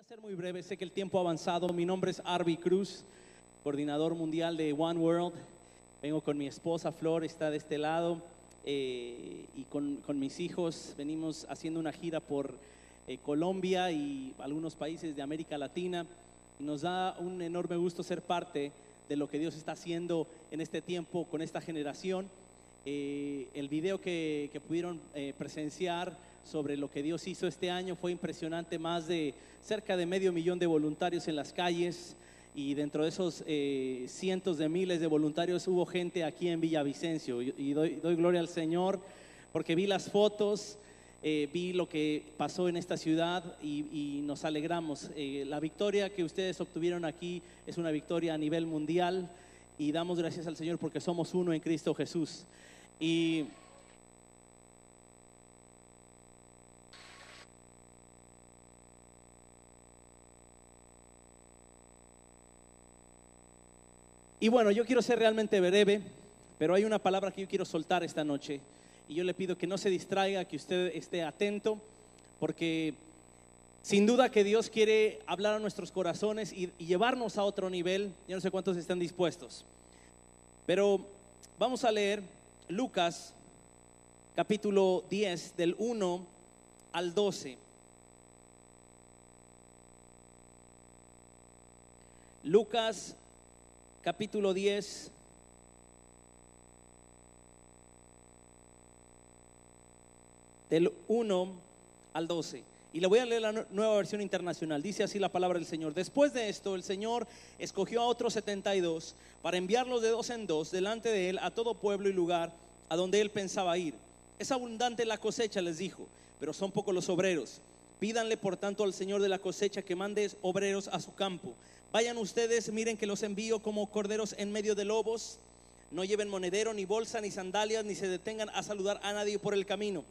ser muy breve, sé que el tiempo ha avanzado. Mi nombre es Arby Cruz, coordinador mundial de One World. Vengo con mi esposa Flor, está de este lado, y con mis hijos. Venimos haciendo una gira por Colombia y algunos países de América Latina. Y nos da un enorme gusto ser parte de lo que Dios está haciendo en este tiempo con esta generación. El video que pudieron presenciar sobre lo que Dios hizo este año fue impresionante. Más de cerca de 500,000 de voluntarios en las calles, y dentro de esos cientos de miles de voluntarios hubo gente aquí en Villavicencio, y doy gloria al Señor porque vi las fotos, vi lo que pasó en esta ciudad y nos alegramos. La victoria que ustedes obtuvieron aquí es una victoria a nivel mundial, y damos gracias al Señor porque somos uno en Cristo Jesús. Y bueno, yo quiero ser realmente breve, pero hay una palabra que yo quiero soltar esta noche, y yo le pido que no se distraiga, que usted esté atento, porque sin duda que Dios quiere hablar a nuestros corazones y llevarnos a otro nivel. Yo no sé cuántos están dispuestos, pero vamos a leer Lucas capítulo 10 del 1 al 12. Lucas capítulo 10 del 1 al 12. Y le voy a leer la nueva versión internacional. Dice así la palabra del Señor: Después de esto, el Señor escogió a otros 72 para enviarlos de dos en dos delante de él a todo pueblo y lugar a donde él pensaba ir. Es abundante la cosecha, les dijo, pero son pocos los obreros. Pídanle por tanto al Señor de la cosecha que mande obreros a su campo. Vayan ustedes, miren que los envío como corderos en medio de lobos. No lleven monedero, ni bolsa, ni sandalias, ni se detengan a saludar a nadie por el camino.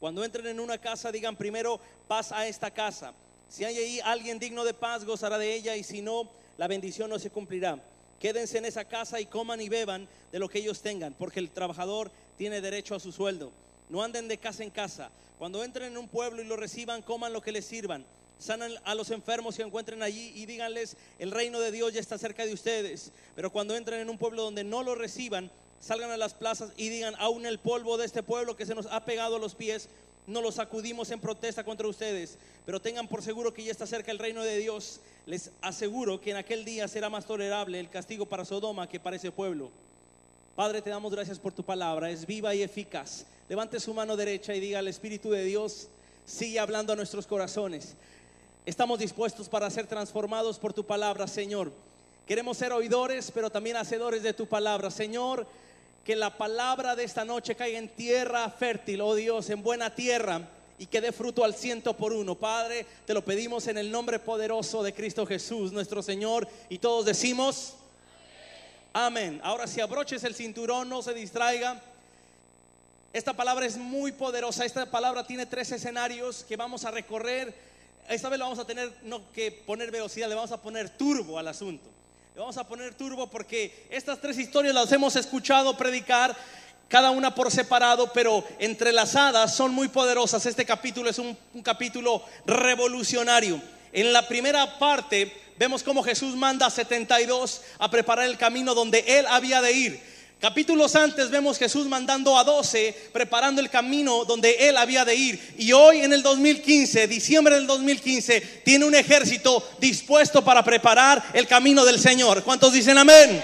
Cuando entren en una casa, digan primero: paz a esta casa. Si hay ahí alguien digno de paz, gozará de ella, y si no, la bendición no se cumplirá. Quédense en esa casa y coman y beban de lo que ellos tengan, porque el trabajador tiene derecho a su sueldo. No anden de casa en casa. Cuando entren en un pueblo y lo reciban, coman lo que les sirvan. Sanan a los enfermos que encuentren allí y díganles: el reino de Dios ya está cerca de ustedes. Pero cuando entren en un pueblo donde no lo reciban, salgan a las plazas y digan: aún el polvo de este pueblo que se nos ha pegado a los pies, no lo sacudimos en protesta contra ustedes. Pero tengan por seguro que ya está cerca el reino de Dios. Les aseguro que en aquel día será más tolerable el castigo para Sodoma que para ese pueblo. Padre, te damos gracias por tu palabra, es viva y eficaz. Levante su mano derecha y diga: el Espíritu de Dios sigue hablando a nuestros corazones. Estamos dispuestos para ser transformados por tu palabra, Señor. Queremos ser oidores, pero también hacedores de tu palabra, Señor. Que la palabra de esta noche caiga en tierra fértil, oh Dios, en buena tierra, y que dé fruto al 100%. Padre, te lo pedimos en el nombre poderoso de Cristo Jesús, nuestro Señor. Y todos decimos amén. Ahora si abroches el cinturón, no se distraiga. Esta palabra es muy poderosa. Esta palabra tiene 3 escenarios que vamos a recorrer. Esta vez lo vamos a tener, no que poner velocidad, le vamos a poner turbo al asunto. Le vamos a poner turbo porque estas 3 historias las hemos escuchado predicar, cada una por separado, pero entrelazadas son muy poderosas. Este capítulo es un capítulo revolucionario. En la primera parte vemos cómo Jesús manda a 72 a preparar el camino donde él había de ir. Capítulos antes vemos Jesús mandando a 12 preparando el camino donde él había de ir. Y hoy en el 2015, diciembre del 2015, tiene un ejército dispuesto para preparar el camino del Señor. ¿Cuántos dicen amén?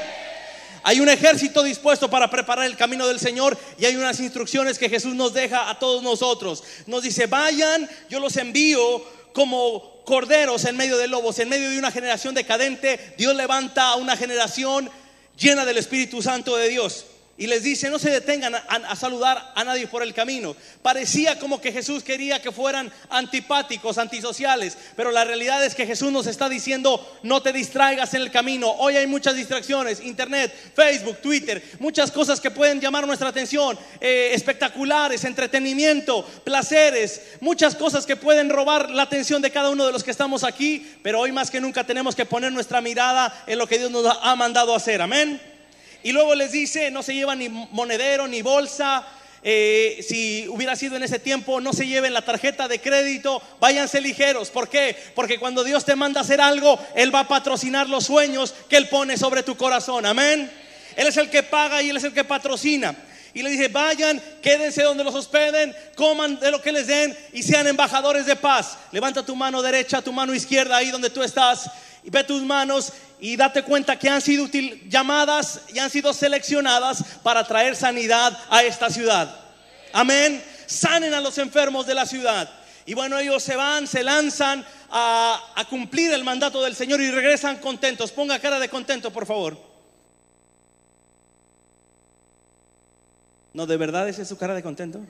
Hay un ejército dispuesto para preparar el camino del Señor, y hay unas instrucciones que Jesús nos deja a todos nosotros. Nos dice: vayan, yo los envío como corderos en medio de lobos. En medio de una generación decadente, Dios levanta a una generación llena del Espíritu Santo de Dios. Y les dice: no se detengan a saludar a nadie por el camino. Parecía como que Jesús quería que fueran antipáticos, antisociales, pero la realidad es que Jesús nos está diciendo: no te distraigas en el camino. Hoy hay muchas distracciones: internet, Facebook, Twitter, muchas cosas que pueden llamar nuestra atención, espectaculares, entretenimiento, placeres, muchas cosas que pueden robar la atención de cada uno de los que estamos aquí. Pero hoy más que nunca tenemos que poner nuestra mirada en lo que Dios nos ha mandado a hacer. Amén. Y luego les dice: no se llevan ni monedero, ni bolsa, si hubiera sido en ese tiempo, no se lleven la tarjeta de crédito, váyanse ligeros. ¿Por qué? Porque cuando Dios te manda a hacer algo, Él va a patrocinar los sueños que Él pone sobre tu corazón. Amén. Él es el que paga y Él es el que patrocina. Y le dice: vayan, quédense donde los hospeden, coman de lo que les den y sean embajadores de paz. Levanta tu mano derecha, tu mano izquierda ahí donde tú estás, y ve tus manos y date cuenta que han sido llamadas y han sido seleccionadas para traer sanidad a esta ciudad. Amén. Sanen a los enfermos de la ciudad. Y bueno, ellos se van, se lanzan a cumplir el mandato del Señor y regresan contentos. Ponga cara de contento, por favor. No, ¿de verdad esa es su cara de contento?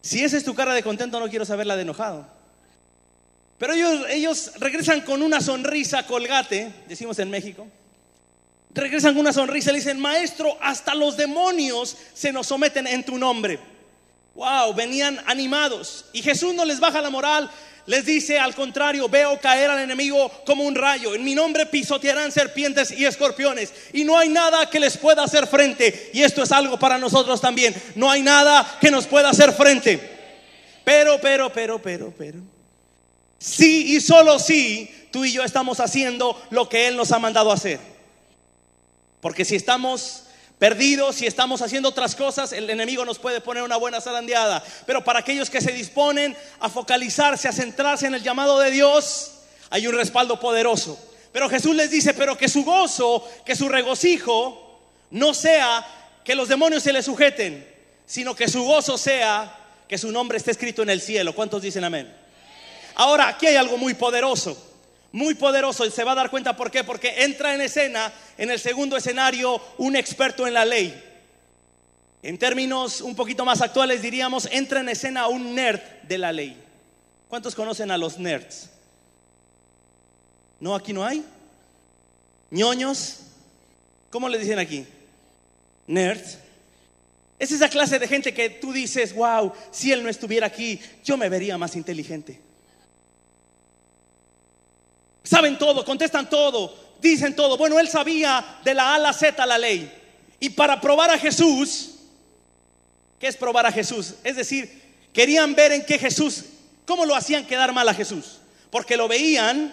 Si esa es tu cara de contento, no quiero saberla de enojado. Pero ellos regresan con una sonrisa colgate, decimos en México. Regresan con una sonrisa y le dicen: maestro, hasta los demonios se nos someten en tu nombre. Wow, venían animados. Y Jesús no les baja la moral, les dice: al contrario, veo caer al enemigo como un rayo. En mi nombre pisotearán serpientes y escorpiones, y no hay nada que les pueda hacer frente. Y esto es algo para nosotros también. No hay nada que nos pueda hacer frente. Pero sí, y solo sí, tú y yo estamos haciendo lo que Él nos ha mandado a hacer. Porque si estamos perdidos, si estamos haciendo otras cosas, el enemigo nos puede poner una buena zarandeada. Pero para aquellos que se disponen a focalizarse, a centrarse en el llamado de Dios, hay un respaldo poderoso. Pero Jesús les dice: pero que su gozo, que su regocijo no sea que los demonios se le sujeten, sino que su gozo sea que su nombre esté escrito en el cielo. ¿Cuántos dicen amén? Ahora, aquí hay algo muy poderoso, y se va a dar cuenta por qué. Porque entra en escena, en el segundo escenario, un experto en la ley. En términos un poquito más actuales diríamos: entra en escena un nerd de la ley. ¿Cuántos conocen a los nerds? No, aquí no hay. ñoños, ¿cómo le dicen aquí? Nerds. Es esa clase de gente que tú dices: wow, si él no estuviera aquí, yo me vería más inteligente. Saben todo, contestan todo, dicen todo. Bueno, él sabía de la A a la Z la ley. Y para probar a Jesús, ¿qué es probar a Jesús? Es decir, querían ver en qué Jesús, cómo lo hacían quedar mal a Jesús. Porque lo veían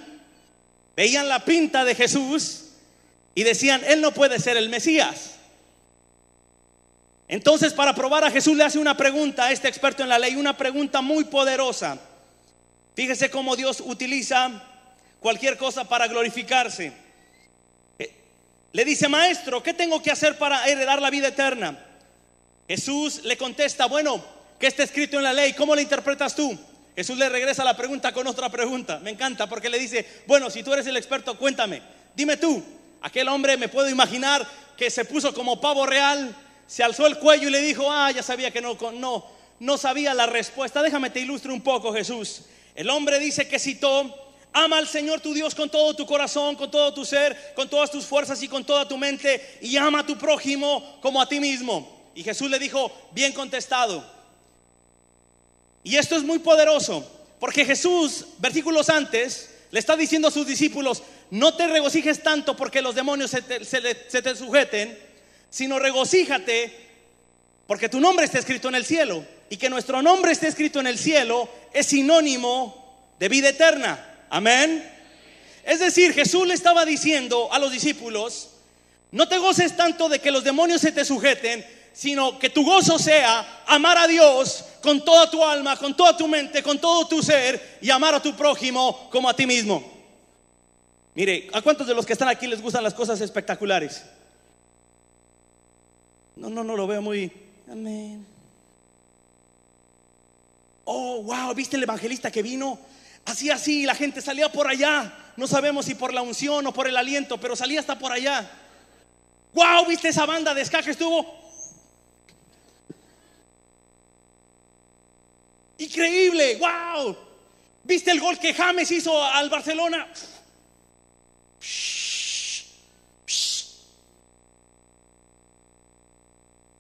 la pinta de Jesús y decían: él no puede ser el Mesías. Entonces, para probar a Jesús, le hace una pregunta a este experto en la ley, una pregunta muy poderosa. Fíjese cómo Dios utiliza cualquier cosa para glorificarse. Le dice: maestro, ¿qué tengo que hacer para heredar la vida eterna? Jesús le contesta: bueno, ¿qué está escrito en la ley? ¿Cómo la interpretas tú? Jesús le regresa la pregunta con otra pregunta. Me encanta porque le dice: bueno, si tú eres el experto, cuéntame, dime tú. Aquel hombre, me puedo imaginar que se puso como pavo real, se alzó el cuello y le dijo: ya sabía que no sabía la respuesta. Déjame te ilustro un poco, Jesús. El hombre dice que citó: ama al Señor tu Dios con todo tu corazón, con todo tu ser, con todas tus fuerzas y con toda tu mente, y ama a tu prójimo como a ti mismo. Y Jesús le dijo: bien contestado. Y esto es muy poderoso, porque Jesús, versículos antes, le está diciendo a sus discípulos: no te regocijes tanto porque los demonios se te sujeten, sino regocíjate porque tu nombre está escrito en el cielo. Y que nuestro nombre esté escrito en el cielo es sinónimo de vida eterna. Amén. Es decir, Jesús le estaba diciendo a los discípulos: no te goces tanto de que los demonios se te sujeten, sino que tu gozo sea amar a Dios con toda tu alma, con toda tu mente, con todo tu ser, y amar a tu prójimo como a ti mismo. Mire, ¿a cuántos de los que están aquí les gustan las cosas espectaculares? No lo veo muy. Amén. Oh, wow, ¿viste el evangelista que vino? Así, la gente salía por allá. No sabemos si por la unción o por el aliento, pero salía hasta por allá. Wow, ¿viste esa banda de ska que estuvo? Increíble, wow. ¿Viste el gol que James hizo al Barcelona?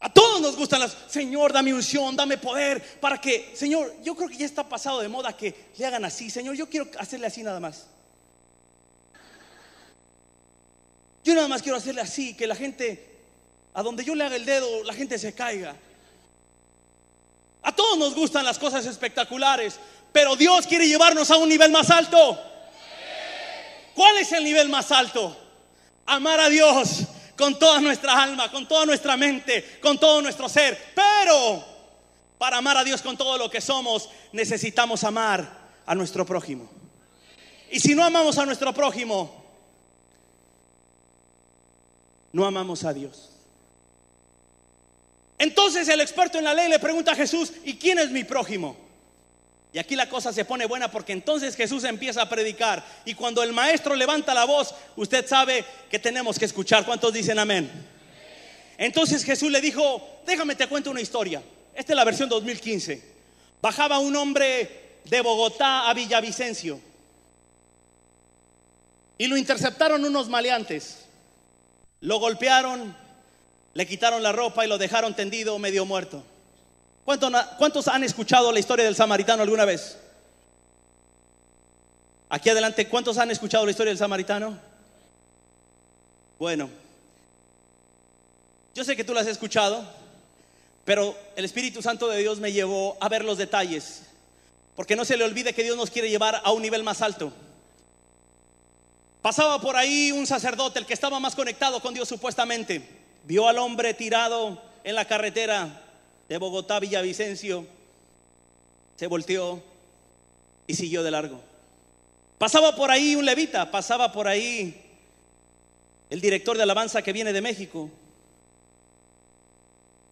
A todos nos gustan las: Señor, dame unción, dame poder para que, Señor, yo creo que ya está pasado de moda que le hagan así. Señor, yo quiero hacerle así nada más. Yo nada más quiero hacerle así, que la gente, a donde yo le haga el dedo, la gente se caiga. A todos nos gustan las cosas espectaculares, pero Dios quiere llevarnos a un nivel más alto. ¿Cuál es el nivel más alto? Amar a Dios con toda nuestra alma, con toda nuestra mente, con todo nuestro ser. Pero para amar a Dios con todo lo que somos, necesitamos amar a nuestro prójimo. Y si no amamos a nuestro prójimo, no amamos a Dios. Entonces el experto en la ley le pregunta a Jesús: ¿y quién es mi prójimo? Y aquí la cosa se pone buena, porque entonces Jesús empieza a predicar. Y cuando el maestro levanta la voz, usted sabe que tenemos que escuchar. ¿Cuántos dicen amén? Entonces Jesús le dijo: déjame te cuento una historia. Esta es la versión 2015. Bajaba un hombre de Bogotá a Villavicencio y lo interceptaron unos maleantes. Lo golpearon, le quitaron la ropa y lo dejaron tendido, medio muerto. ¿Cuántos han escuchado la historia del samaritano alguna vez? Aquí adelante, ¿cuántos han escuchado la historia del samaritano? Bueno, yo sé que tú la has escuchado, pero el Espíritu Santo de Dios me llevó a ver los detalles, porque no se le olvide que Dios nos quiere llevar a un nivel más alto. Pasaba por ahí un sacerdote, el que estaba más conectado con Dios supuestamente. Vio al hombre tirado en la carretera de Bogotá a Villavicencio, se volteó y siguió de largo. Pasaba por ahí un levita, pasaba por ahí el director de alabanza que viene de México.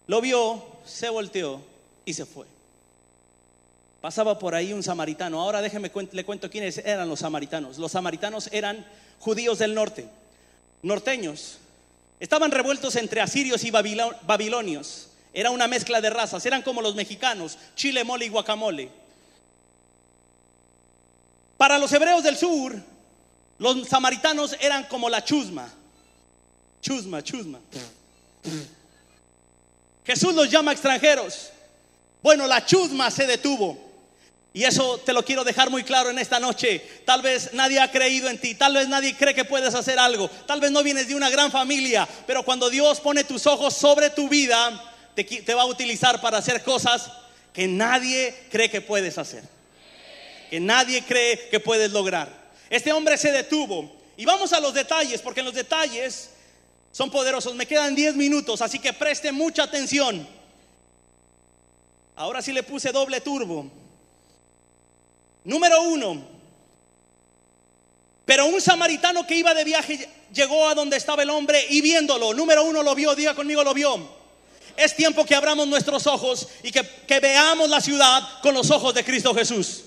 Lo vio, se volteó y se fue. Pasaba por ahí un samaritano. Ahora déjeme le cuento quiénes eran los samaritanos. Los samaritanos eran judíos del norte, norteños. Estaban revueltos entre asirios y babilonios. Era una mezcla de razas, eran como los mexicanos, chile, mole y guacamole. Para los hebreos del sur, los samaritanos eran como la chusma. Chusma. Jesús los llama extranjeros. Bueno, la chusma se detuvo. Y eso te lo quiero dejar muy claro en esta noche. Tal vez nadie ha creído en ti, tal vez nadie cree que puedes hacer algo, tal vez no vienes de una gran familia, pero cuando Dios pone tus ojos sobre tu vida, te va a utilizar para hacer cosas que nadie cree que puedes hacer, que nadie cree que puedes lograr. Este hombre se detuvo. Y vamos a los detalles, porque los detalles son poderosos. Me quedan 10 minutos, así que preste mucha atención. Ahora sí le puse doble turbo. Número 1. Pero un samaritano que iba de viaje llegó a donde estaba el hombre y viéndolo, número 1, lo vio. Diga conmigo, lo vio. Es tiempo que abramos nuestros ojos y que veamos la ciudad con los ojos de Cristo Jesús.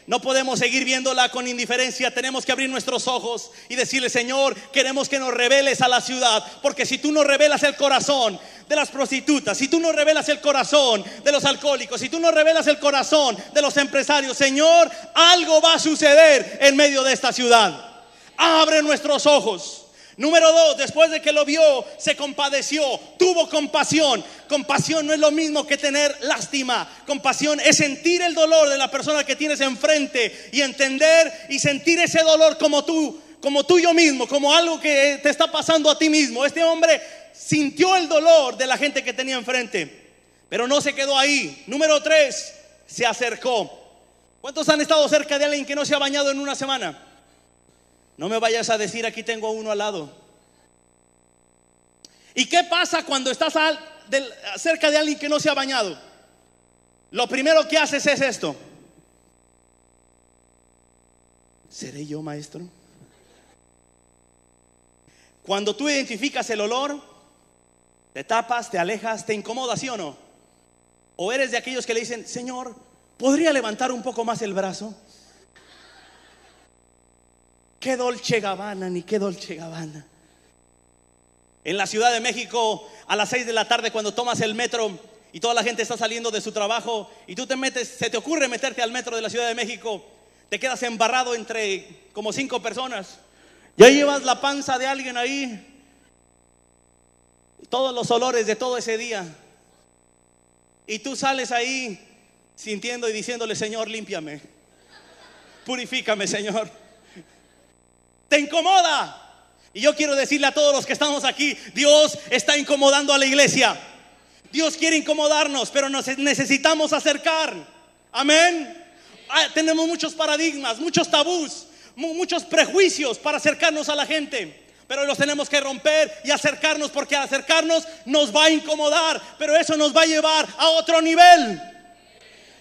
No podemos seguir viéndola con indiferencia. Tenemos que abrir nuestros ojos y decirle: Señor, queremos que nos reveles a la ciudad. Porque si tú nos revelas el corazón de las prostitutas, si tú nos revelas el corazón de los alcohólicos, si tú nos revelas el corazón de los empresarios, Señor, algo va a suceder en medio de esta ciudad. Abre nuestros ojos. Número 2, después de que lo vio, se compadeció, tuvo compasión. Compasión no es lo mismo que tener lástima. Compasión es sentir el dolor de la persona que tienes enfrente y entender y sentir ese dolor como tuyo mismo, como algo que te está pasando a ti mismo. Este hombre sintió el dolor de la gente que tenía enfrente, pero no se quedó ahí. Número 3, se acercó. ¿Cuántos han estado cerca de alguien que no se ha bañado en una semana? No me vayas a decir: aquí tengo uno al lado. ¿Y qué pasa cuando estás cerca de alguien que no se ha bañado? Lo primero que haces es esto: ¿seré yo, maestro? Cuando tú identificas el olor, te tapas, te alejas, te incomoda, ¿sí o no? O eres de aquellos que le dicen: Señor, ¿podría levantar un poco más el brazo? Qué Dolce Gabbana, ni qué Dolce Gabbana. En la Ciudad de México, a las 6 de la tarde, cuando tomas el metro y toda la gente está saliendo de su trabajo y tú se te ocurre meterte al metro de la Ciudad de México, te quedas embarrado entre como 5 personas. Ya llevas la panza de alguien ahí, todos los olores de todo ese día, y tú sales ahí sintiendo y diciéndole: Señor, límpiame, purifícame, Señor. Te incomoda. Y yo quiero decirle a todos los que estamos aquí: Dios está incomodando a la iglesia. Dios quiere incomodarnos, pero nos necesitamos acercar. Amén. Tenemos muchos paradigmas, muchos tabús, muchos prejuicios para acercarnos a la gente, pero los tenemos que romper y acercarnos, porque al acercarnos nos va a incomodar, pero eso nos va a llevar a otro nivel.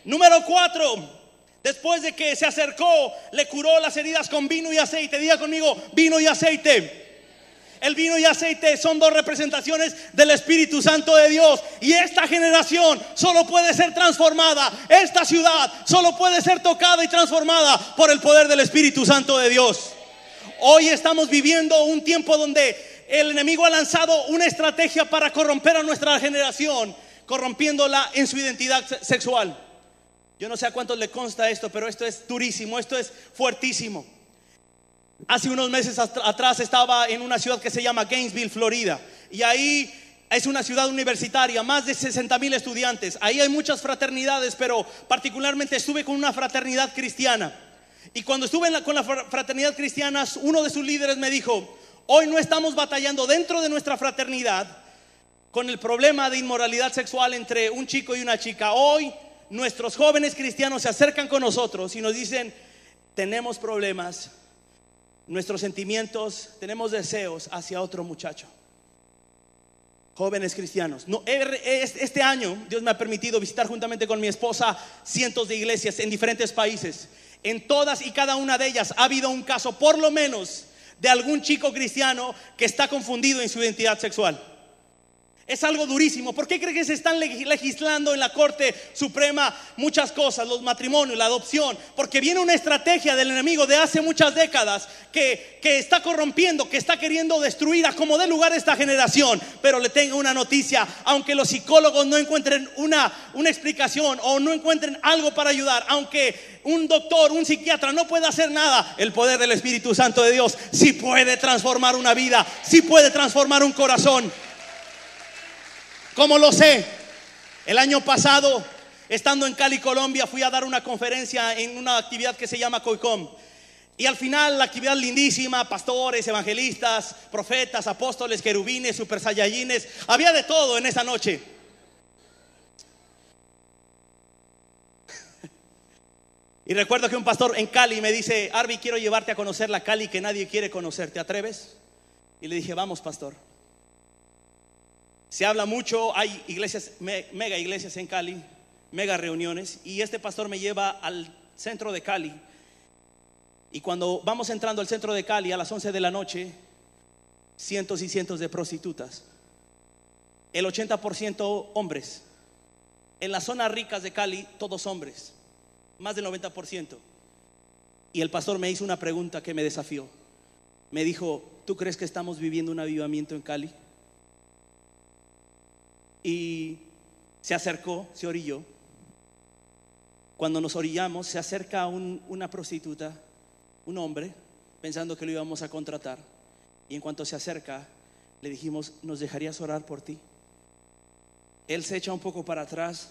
Número 4. Después de que se acercó, le curó las heridas con vino y aceite. Diga conmigo, vino y aceite. El vino y aceite son dos representaciones del Espíritu Santo de Dios. Y esta generación solo puede ser transformada. Esta ciudad solo puede ser tocada y transformada por el poder del Espíritu Santo de Dios. Hoy estamos viviendo un tiempo donde el enemigo ha lanzado una estrategia para corromper a nuestra generación, corrompiéndola en su identidad sexual. Yo no sé a cuántos le consta esto, pero esto es durísimo, esto es fuertísimo. Hace unos meses atrás estaba en una ciudad que se llama Gainesville, Florida. Y ahí es una ciudad universitaria, más de 60,000 estudiantes. Ahí hay muchas fraternidades, pero particularmente estuve con una fraternidad cristiana. Y cuando estuve con la fraternidad cristiana, uno de sus líderes me dijo: hoy no estamos batallando dentro de nuestra fraternidad con el problema de inmoralidad sexual entre un chico y una chica. Hoy nuestros jóvenes cristianos se acercan con nosotros y nos dicen: tenemos problemas, nuestros sentimientos, tenemos deseos hacia otro muchacho. Jóvenes cristianos. Este año Dios me ha permitido visitar juntamente con mi esposa cientos de iglesias en diferentes países. En todas y cada una de ellas ha habido un caso, por lo menos, de algún chico cristiano que está confundido en su identidad sexual. Es algo durísimo. ¿Por qué cree que se están legislando en la Corte Suprema muchas cosas? Los matrimonios, la adopción. Porque viene una estrategia del enemigo de hace muchas décadas que está corrompiendo, que está queriendo destruir a como dé lugar esta generación. Pero le tengo una noticia: aunque los psicólogos no encuentren una explicación o no encuentren algo para ayudar, aunque un doctor, un psiquiatra no pueda hacer nada, el poder del Espíritu Santo de Dios sí puede transformar una vida, sí puede transformar un corazón. ¿Cómo lo sé? El año pasado, estando en Cali, Colombia, fui a dar una conferencia en una actividad que se llama COICOM. Y al final, la actividad lindísima: pastores, evangelistas, profetas, apóstoles, querubines, super saiyajines. Había de todo en esa noche. Y recuerdo que un pastor en Cali me dice: Arby, quiero llevarte a conocer la Cali que nadie quiere conocer, ¿te atreves? Y le dije: vamos, pastor. Se habla mucho, hay iglesias, mega iglesias en Cali, mega reuniones. Y este pastor me lleva al centro de Cali. Y cuando vamos entrando al centro de Cali a las 11 de la noche, cientos y cientos de prostitutas. El 80% hombres. En las zonas ricas de Cali, todos hombres. Más del 90%. Y el pastor me hizo una pregunta que me desafió. Me dijo: ¿tú crees que estamos viviendo un avivamiento en Cali? Y se acercó, se orilló. Cuando nos orillamos, se acerca una prostituta, un hombre, pensando que lo íbamos a contratar. Y en cuanto se acerca, le dijimos: ¿nos dejarías orar por ti? Él se echa un poco para atrás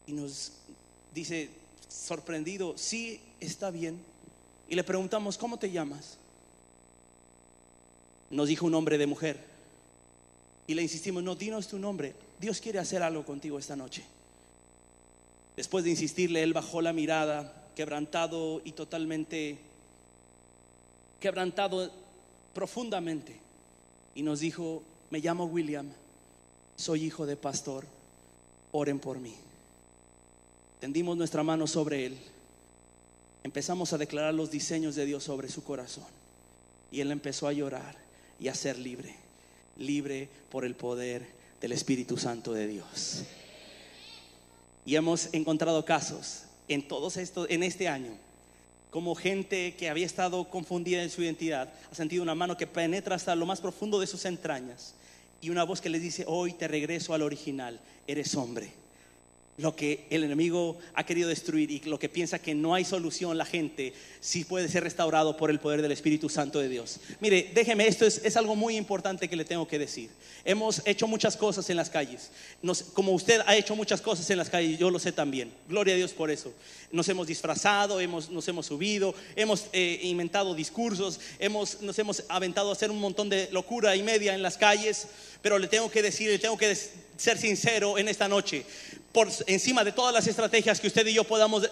y nos dice, sorprendido: sí, está bien. Y le preguntamos: ¿cómo te llamas? Nos dijo un nombre de mujer. Y le insistimos: no, dinos tu nombre, Dios quiere hacer algo contigo esta noche. Después de insistirle, él bajó la mirada, quebrantado y totalmente quebrantado profundamente, y nos dijo: me llamo William, soy hijo de pastor, oren por mí. Tendimos nuestra mano sobre él, empezamos a declarar los diseños de Dios sobre su corazón, y él empezó a llorar y a ser libre. Libre por el poder del Espíritu Santo de Dios. Y hemos encontrado casos en este año, como gente que había estado confundida en su identidad ha sentido una mano que penetra hasta lo más profundo de sus entrañas, y una voz que les dice: hoy te regreso al original, eres hombre. lo que el enemigo ha querido destruir y lo que piensa que no hay solución, la gente sí puede ser restaurado por el poder del Espíritu Santo de Dios. Mire, déjeme, esto es algo muy importante que le tengo que decir. Hemos hecho muchas cosas en las calles. Como usted ha hecho muchas cosas en las calles, yo lo sé también. Gloria a Dios por eso. Nos hemos disfrazado, nos hemos subido, hemos inventado discursos, nos hemos aventado a hacer un montón de locura y media en las calles. Pero le tengo que decir, ser sincero en esta noche. Por encima de todas las estrategias que usted y yo podamos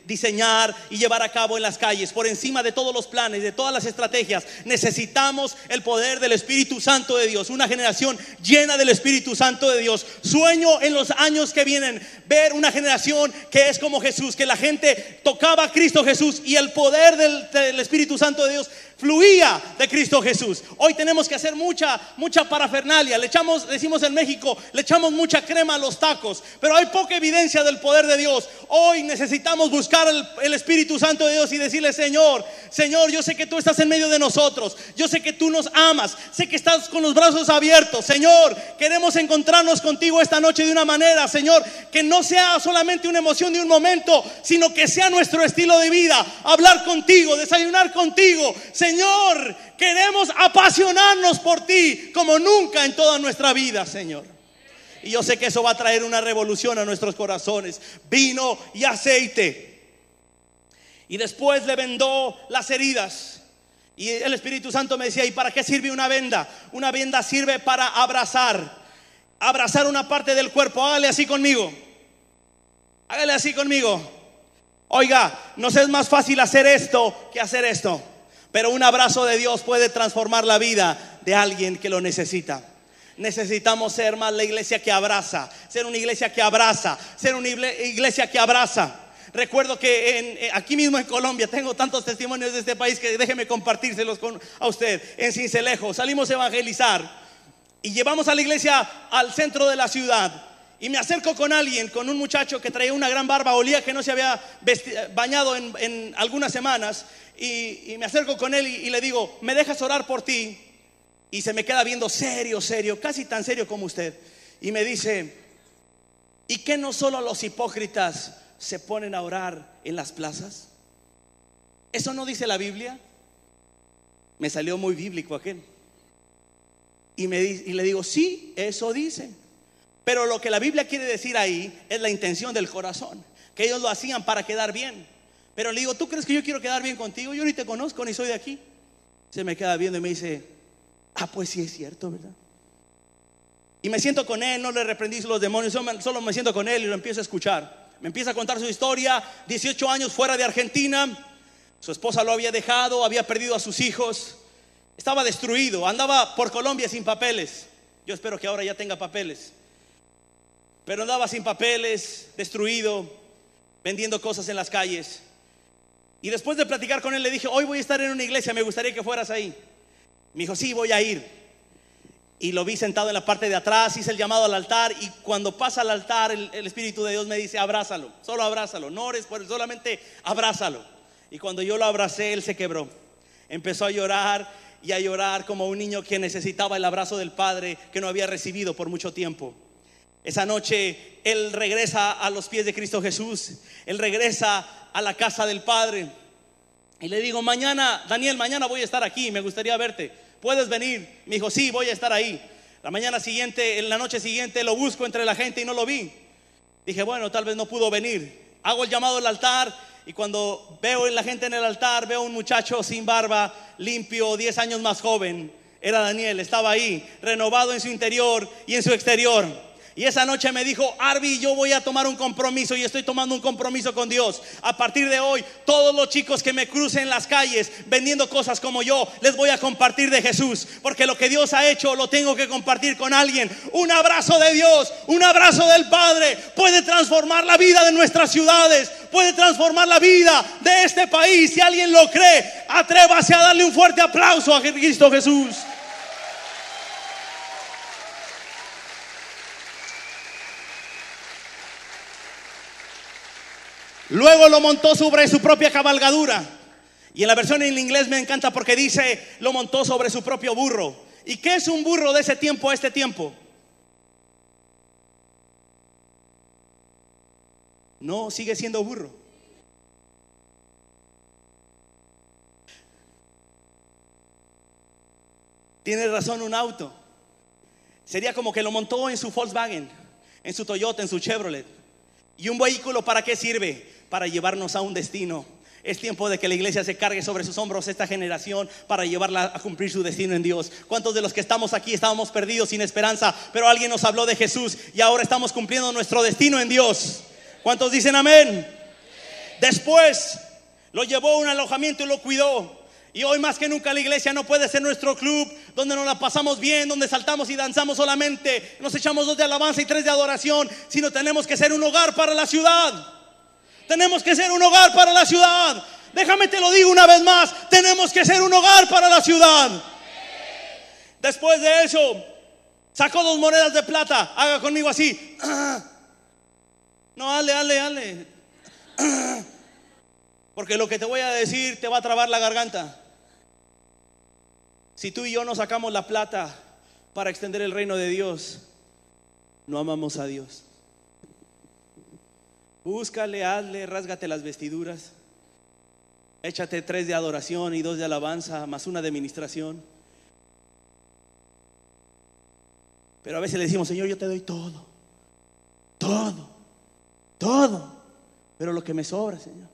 diseñar y llevar a cabo en las calles, por encima de todos los planes, de todas las estrategias, necesitamos el poder del Espíritu Santo de Dios. Una generación llena del Espíritu Santo de Dios. Sueño en los años que vienen ver una generación que es como Jesús, que la gente tocaba a Cristo Jesús y el poder del Espíritu Santo de Dios fluía de Cristo Jesús. Hoy tenemos que hacer mucha parafernalia. Decimos en México, le echamos mucha crema a los tacos, pero hay poca evidencia del poder de Dios. Hoy necesitamos buscar el Espíritu Santo de Dios y decirle: Señor, yo sé que tú estás en medio de nosotros, yo sé que tú nos amas, sé que estás con los brazos abiertos. Señor, queremos encontrarnos contigo esta noche de una manera, Señor, que no sea solamente una emoción de un momento, sino que sea nuestro estilo de vida. Hablar contigo, desayunar contigo. Señor, queremos apasionarnos por ti como nunca en toda nuestra vida, Señor. Y yo sé que eso va a traer una revolución a nuestros corazones. Vino y aceite. Y después le vendó las heridas. Y el Espíritu Santo me decía: ¿y para qué sirve una venda? Una venda sirve para abrazar una parte del cuerpo. Hágale así conmigo. Hágale así conmigo. Oiga, nos es más fácil hacer esto que hacer esto. Pero un abrazo de Dios puede transformar la vida de alguien que lo necesita. Necesitamos ser más la iglesia que abraza, ser una iglesia que abraza, ser una iglesia que abraza. Recuerdo que aquí mismo en Colombia, tengo tantos testimonios de este país que déjeme compartírselos a usted. En Cincelejo salimos a evangelizar y llevamos a la iglesia al centro de la ciudad. Y me acerco con un muchacho que traía una gran barba, olía que no se había bañado en algunas semanas. Y me acerco con él y le digo: ¿me dejas orar por ti? Y se me queda viendo serio, casi tan serio como usted. Y me dice: ¿y qué no solo los hipócritas se ponen a orar en las plazas? ¿Eso no dice la Biblia? Me salió muy bíblico aquel. Y le digo: sí, eso dice. Pero lo que la Biblia quiere decir ahí es la intención del corazón, que ellos lo hacían para quedar bien. Pero le digo: ¿tú crees que yo quiero quedar bien contigo? Yo ni te conozco, ni soy de aquí. Se me queda viendo y me dice: pues sí es cierto, ¿verdad? Y me siento con él, no le reprendí los demonios, solo me siento con él y lo empiezo a escuchar. Me empieza a contar su historia. 18 años fuera de Argentina. Su esposa lo había dejado, había perdido a sus hijos, estaba destruido, andaba por Colombia sin papeles. Yo espero que ahora ya tenga papeles. Pero andaba sin papeles, destruido, vendiendo cosas en las calles. Y después de platicar con él le dije: hoy voy a estar en una iglesia, me gustaría que fueras ahí. Me dijo: sí, voy a ir. Y lo vi sentado en la parte de atrás, hice el llamado al altar. Y cuando pasa al altar, el Espíritu de Dios me dice: abrázalo, solo abrázalo, no ores por él, solamente abrázalo. Y cuando yo lo abracé, él se quebró. Empezó a llorar y a llorar como un niño que necesitaba el abrazo del Padre que no había recibido por mucho tiempo. Esa noche él regresa a los pies de Cristo Jesús. Él regresa a la casa del Padre. Y le digo: Daniel, mañana voy a estar aquí, me gustaría verte, ¿puedes venir? Me dijo: sí, voy a estar ahí. En la noche siguiente lo busco entre la gente y no lo vi. Dije: bueno, tal vez no pudo venir. Hago el llamado al altar y cuando veo la gente en el altar, veo un muchacho sin barba, limpio, 10 años más joven. Era Daniel, estaba ahí, renovado en su interior y en su exterior. Y esa noche me dijo: Arby, yo voy a tomar un compromiso y estoy tomando un compromiso con Dios. A partir de hoy, todos los chicos que me crucen en las calles vendiendo cosas como yo, les voy a compartir de Jesús. Porque lo que Dios ha hecho lo tengo que compartir con alguien. Un abrazo de Dios, un abrazo del Padre puede transformar la vida de nuestras ciudades, puede transformar la vida de este país. Si alguien lo cree, atrévase a darle un fuerte aplauso a Cristo Jesús. Luego lo montó sobre su propia cabalgadura. Y en la versión en inglés me encanta porque dice: lo montó sobre su propio burro. ¿Y qué es un burro de ese tiempo a este tiempo? No, sigue siendo burro. Tiene razón, un auto sería como que lo montó en su Volkswagen, en su Toyota, en su Chevrolet. ¿Y un vehículo para qué sirve? Para llevarnos a un destino. Es tiempo de que la iglesia se cargue sobre sus hombros esta generación para llevarla a cumplir su destino en Dios. ¿Cuántos de los que estamos aquí estábamos perdidos, sin esperanza, pero alguien nos habló de Jesús y ahora estamos cumpliendo nuestro destino en Dios? ¿Cuántos dicen amén? Después lo llevó a un alojamiento y lo cuidó. Y hoy más que nunca la iglesia no puede ser nuestro club donde nos la pasamos bien, donde saltamos y danzamos solamente, nos echamos 2 de alabanza y 3 de adoración, sino tenemos que ser un hogar para la ciudad. Tenemos que ser un hogar para la ciudad. Déjame te lo digo una vez más, tenemos que ser un hogar para la ciudad. Después de eso sacó 2 monedas de plata. Haga conmigo así. No, ale. Porque lo que te voy a decir te va a trabar la garganta. Si tú y yo no sacamos la plata para extender el reino de Dios, no amamos a Dios. Búscale, hazle, rásgate las vestiduras, échate 3 de adoración y 2 de alabanza, más 1 de administración. Pero a veces le decimos: Señor, yo te doy todo, pero lo que me sobra, Señor.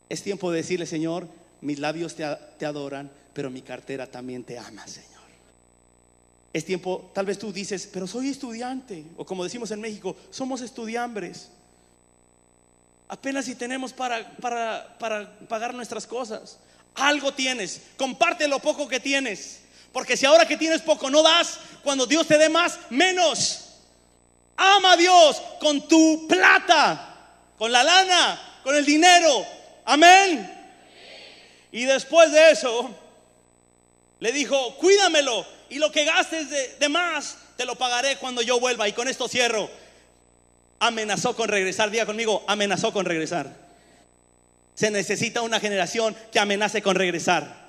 Es tiempo de decirle: Señor, mis labios te adoran, pero mi cartera también te ama, Señor. Es tiempo, tal vez tú dices: pero soy estudiante, o como decimos en México, somos estudiambres. Apenas si tenemos para pagar nuestras cosas. Algo tienes, comparte lo poco que tienes, porque si ahora que tienes poco no das, cuando Dios te dé más, menos. Ama a Dios con tu plata, con la lana, con el dinero. Amén. Y después de eso le dijo: cuídamelo, y lo que gastes de más te lo pagaré cuando yo vuelva. Y con esto cierro. Amenazó con regresar. Diga conmigo: amenazó con regresar. Se necesita una generación que amenace con regresar.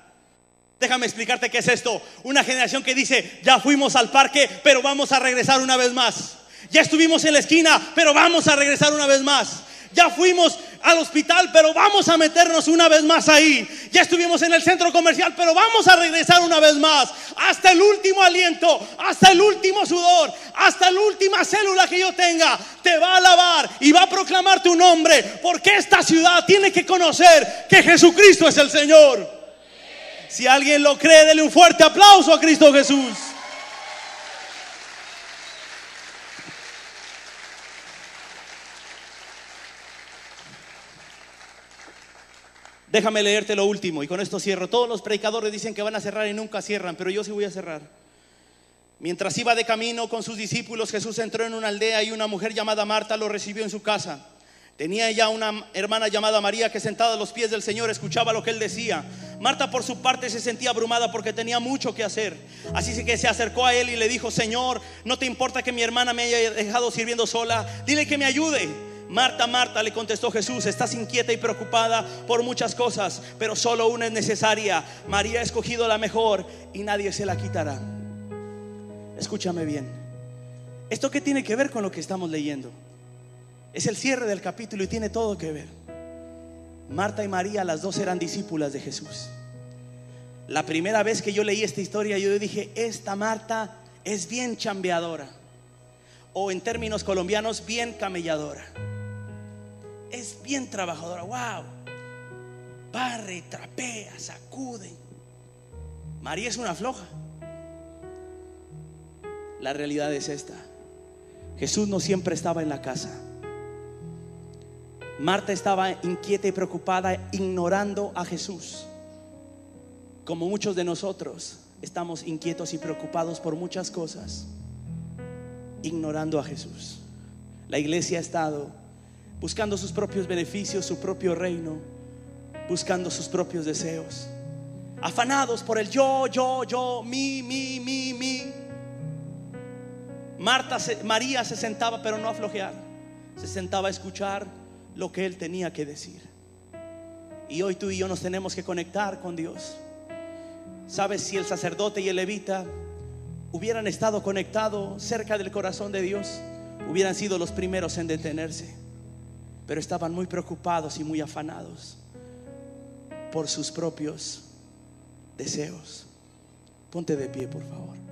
Déjame explicarte qué es esto. Una generación que dice: ya fuimos al parque, pero vamos a regresar una vez más. Ya estuvimos en la esquina, pero vamos a regresar una vez más. Ya fuimos al hospital, pero vamos a meternos una vez más ahí. Ya estuvimos en el centro comercial, pero vamos a regresar una vez más. Hasta el último aliento, hasta el último sudor, hasta la última célula que yo tenga, te va a alabar y va a proclamar tu nombre. Porque esta ciudad tiene que conocer que Jesucristo es el Señor. Si alguien lo cree, dele un fuerte aplauso a Cristo Jesús. Déjame leerte lo último y con esto cierro. Todos los predicadores dicen que van a cerrar y nunca cierran, pero yo sí voy a cerrar. Mientras iba de camino con sus discípulos, Jesús entró en una aldea y una mujer llamada Marta lo recibió en su casa. Tenía ella una hermana llamada María que sentada a los pies del Señor escuchaba lo que él decía. Marta por su parte se sentía abrumada porque tenía mucho que hacer. Así que se acercó a él y le dijo: Señor, ¿no te importa que mi hermana me haya dejado sirviendo sola? Dile que me ayude. Marta, Marta, le contestó Jesús, estás inquieta y preocupada por muchas cosas, pero solo una es necesaria. María ha escogido la mejor y nadie se la quitará. Escúchame bien. ¿Esto qué tiene que ver con lo que estamos leyendo? Es el cierre del capítulo y tiene todo que ver. Marta y María, las dos eran discípulas de Jesús. La primera vez que yo leí esta historia, yo dije: esta Marta es bien chambeadora, o en términos colombianos, bien camelladora. Es bien trabajadora. Wow. Barre, trapea, sacude. María es una floja. La realidad es esta: Jesús no siempre estaba en la casa. Marta estaba inquieta y preocupada, ignorando a Jesús. Como muchos de nosotros estamos inquietos y preocupados por muchas cosas, ignorando a Jesús. La iglesia ha estado buscando sus propios beneficios, su propio reino, buscando sus propios deseos, afanados por el yo, mi. María se sentaba, pero no a flojear. Se sentaba a escuchar lo que él tenía que decir. Y hoy tú y yo nos tenemos que conectar con Dios. ¿Sabes? Si el sacerdote y el levita hubieran estado conectados cerca del corazón de Dios, hubieran sido los primeros en detenerse, pero estaban muy preocupados y muy afanados por sus propios deseos. Ponte de pie, por favor.